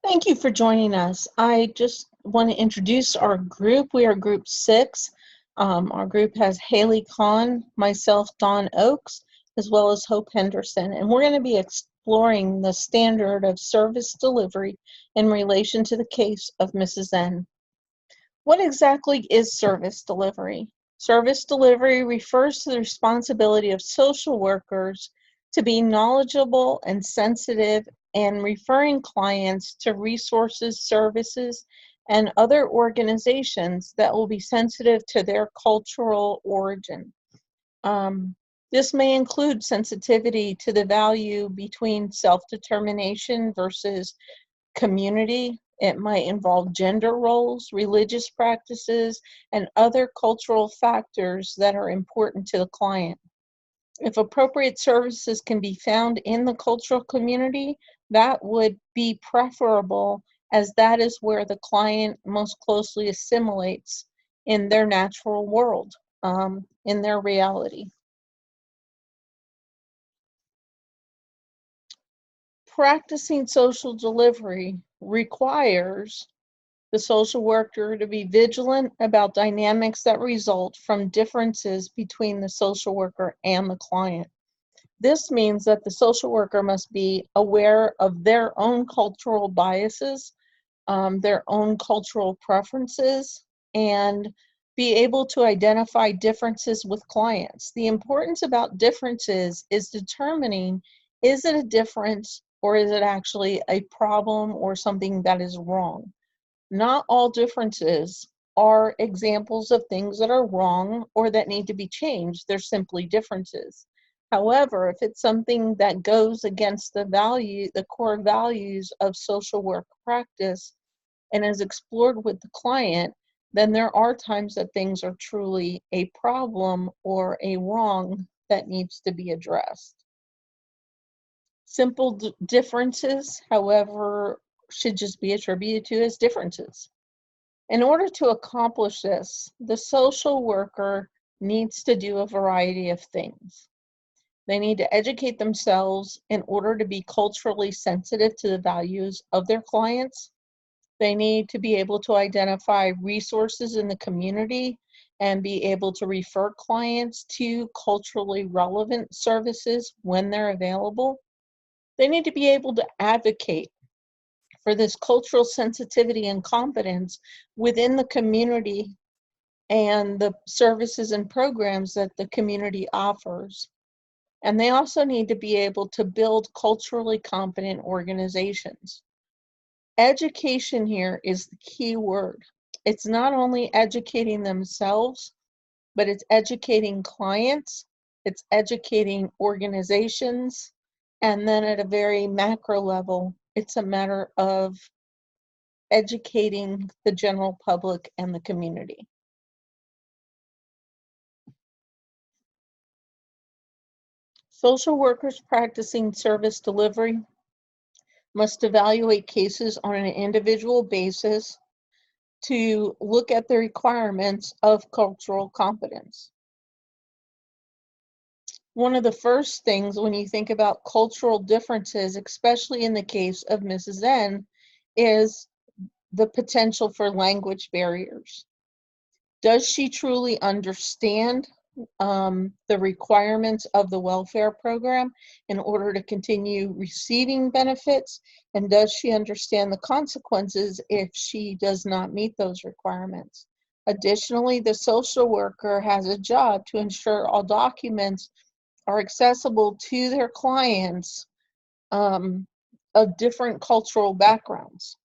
Thank you for joining us. I just want to introduce our group. We are group 6. Our group has Haley Kahn, myself, Dawn Oakes, as well as Hope Henderson. And we're going to be exploring the standard of service delivery in relation to the case of Mrs. N. What exactly is service delivery? Service delivery refers to the responsibility of social workers to be knowledgeable and sensitive and referring clients to resources, services, and other organizations that will be sensitive to their cultural origin. This may include sensitivity to the value between self-determination versus community. It might involve gender roles, religious practices, and other cultural factors that are important to the client. If appropriate services can be found in the cultural community, that would be preferable, as that is where the client most closely assimilates in their natural world, in their reality. Practicing social delivery requires the social worker to be vigilant about dynamics that result from differences between the social worker and the client. This means that the social worker must be aware of their own cultural biases, their own cultural preferences, and be able to identify differences with clients. The importance about differences is determining, is it a difference or is it actually a problem or something that is wrong? Not all differences are examples of things that are wrong or that need to be changed. They're simply differences. However, if it's something that goes against the core values of social work practice and is explored with the client, then there are times that things are truly a problem or a wrong that needs to be addressed. Simple differences, however, should just be attributed to as differences. In order to accomplish this, the social worker needs to do a variety of things. They need to educate themselves in order to be culturally sensitive to the values of their clients. They need to be able to identify resources in the community and be able to refer clients to culturally relevant services when they're available. They need to be able to advocate for this cultural sensitivity and competence within the community and the services and programs that the community offers. And they also need to be able to build culturally competent organizations. Education here is the key word. It's not only educating themselves, but it's educating clients, it's educating organizations, and then at a very macro level, it's a matter of educating the general public and the community. Social workers practicing service delivery must evaluate cases on an individual basis to look at the requirements of cultural competence. One of the first things when you think about cultural differences, especially in the case of Mrs. N, is the potential for language barriers. Does she truly understand the requirements of the welfare program in order to continue receiving benefits? And does she understand the consequences if she does not meet those requirements? Additionally, the social worker has a job to ensure all documents are accessible to their clients of different cultural backgrounds.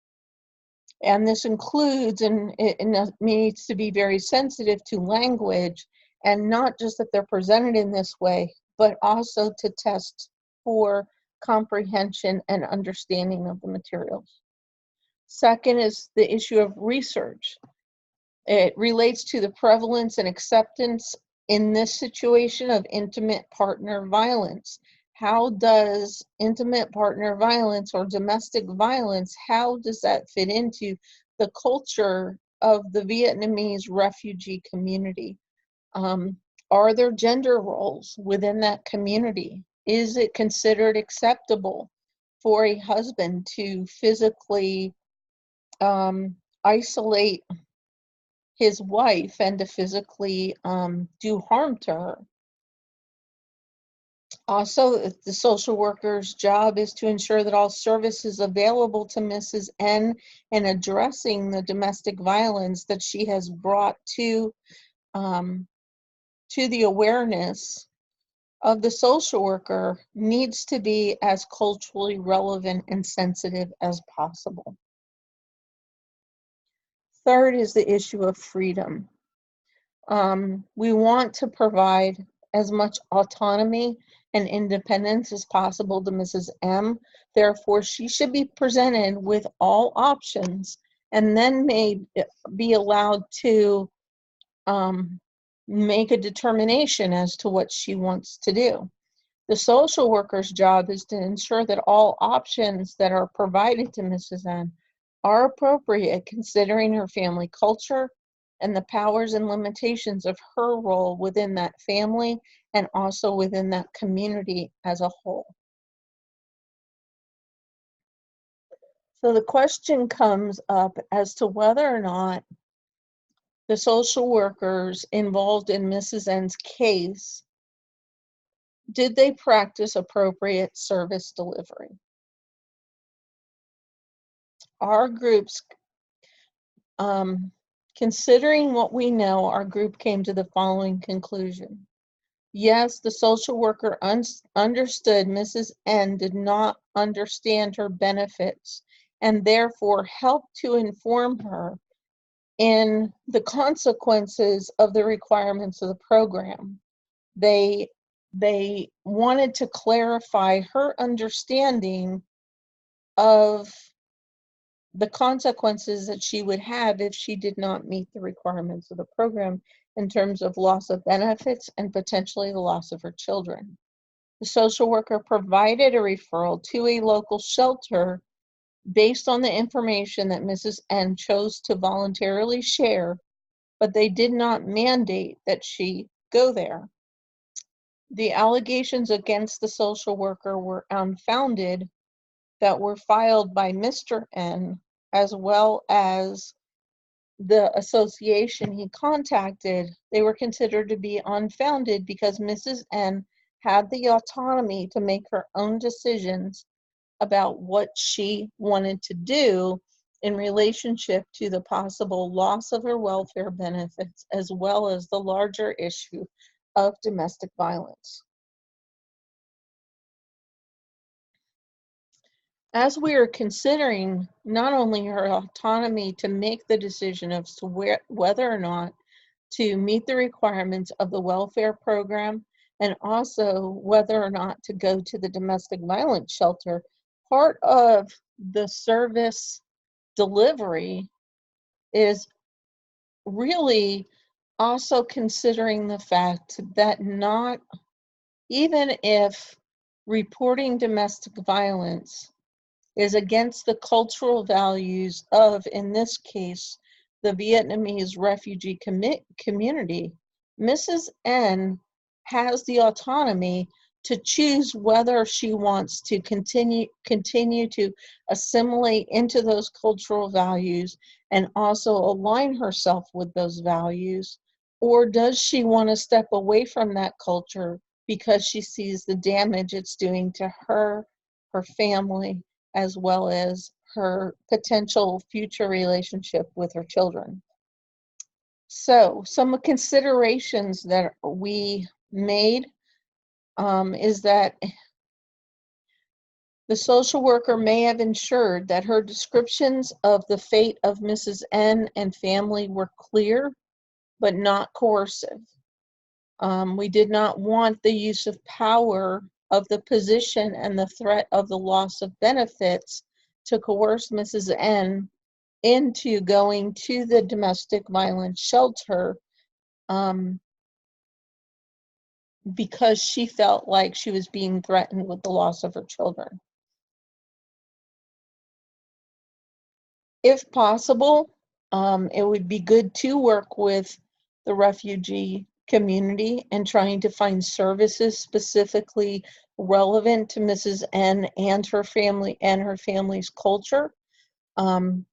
And this includes, and it needs to be very sensitive to language, and not just that they're presented in this way, but also to test for comprehension and understanding of the materials. Second is the issue of research. It relates to the prevalence and acceptance in this situation of intimate partner violence. How does intimate partner violence or domestic violence, how does that fit into the culture of the Vietnamese refugee community? Are there gender roles within that community? Is it considered acceptable for a husband to physically isolate his wife and to physically do harm to her. Also, the social worker's job is to ensure that all services available to Mrs. N in addressing the domestic violence that she has brought to the awareness of the social worker needs to be as culturally relevant and sensitive as possible. Third is the issue of freedom. We want to provide as much autonomy and independence as possible to Mrs. M. Therefore, she should be presented with all options and then may be allowed to make a determination as to what she wants to do. The social worker's job is to ensure that all options that are provided to Mrs. N are appropriate considering her family culture and the powers and limitations of her role within that family and also within that community as a whole. So the question comes up as to whether or not the social workers involved in Mrs. N's case, did they practice appropriate service delivery? Our groups, considering what we know, our group came to the following conclusion. Yes, the social worker understood Mrs. N did not understand her benefits and therefore helped to inform her in the consequences of the requirements of the program. They wanted to clarify her understanding of the consequences that she would have if she did not meet the requirements of the program in terms of loss of benefits and potentially the loss of her children. The social worker provided a referral to a local shelter based on the information that Mrs. N chose to voluntarily share, but they did not mandate that she go there. The allegations against the social worker were unfounded that were filed by Mr. N as well as the association he contacted. They were considered to be unfounded because Mrs. N had the autonomy to make her own decisions about what she wanted to do in relationship to the possible loss of her welfare benefits as well as the larger issue of domestic violence. As we are considering not only her autonomy to make the decision as to whether or not to meet the requirements of the welfare program and also whether or not to go to the domestic violence shelter, part of the service delivery is really also considering the fact that not even if reporting domestic violence is against the cultural values of, in this case, the Vietnamese refugee community, Mrs. N has the autonomy to choose whether she wants to continue to assimilate into those cultural values and also align herself with those values, or does she want to step away from that culture because she sees the damage it's doing to her, her family, as well as her potential future relationship with her children. So some considerations that we made is that the social worker may have ensured that her descriptions of the fate of Mrs. N and family were clear, but not coercive. We did not want the use of power of the position and the threat of the loss of benefits to coerce Mrs. N into going to the domestic violence shelter because she felt like she was being threatened with the loss of her children. If possible, it would be good to work with the refugee community and trying to find services specifically relevant to Mrs. N and her family and her family's culture, um,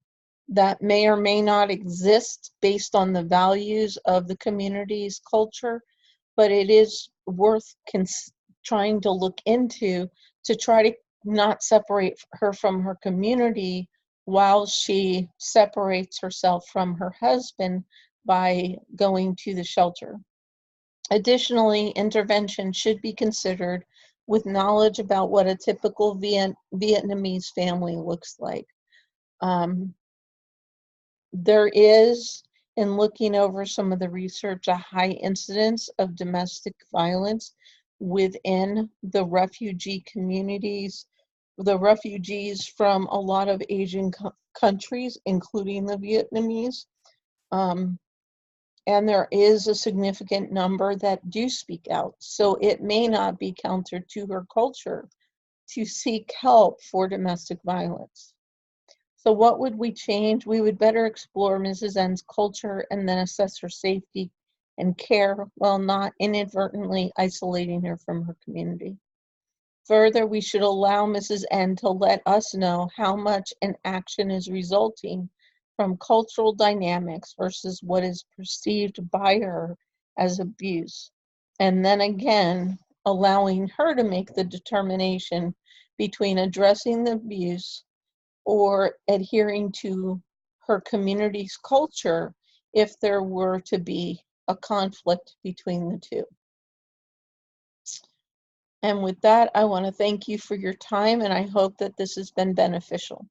that may or may not exist based on the values of the community's culture, but it is worth trying to look into to try to not separate her from her community while she separates herself from her husband by going to the shelter. Additionally, intervention should be considered with knowledge about what a typical Vietnamese family looks like. Um, there is, in looking over some of the research, a high incidence of domestic violence within the refugee communities, the refugees from a lot of Asian countries, including the Vietnamese. Um, and there is a significant number that do speak out. So it may not be counter to her culture to seek help for domestic violence. So what would we change? We would better explore Mrs. N's culture and then assess her safety and care while not inadvertently isolating her from her community. Further, we should allow Mrs. N to let us know how much an action is resulting from cultural dynamics versus what is perceived by her as abuse. And then again, allowing her to make the determination between addressing the abuse or adhering to her community's culture if there were to be a conflict between the two. And with that, I want to thank you for your time, and I hope that this has been beneficial.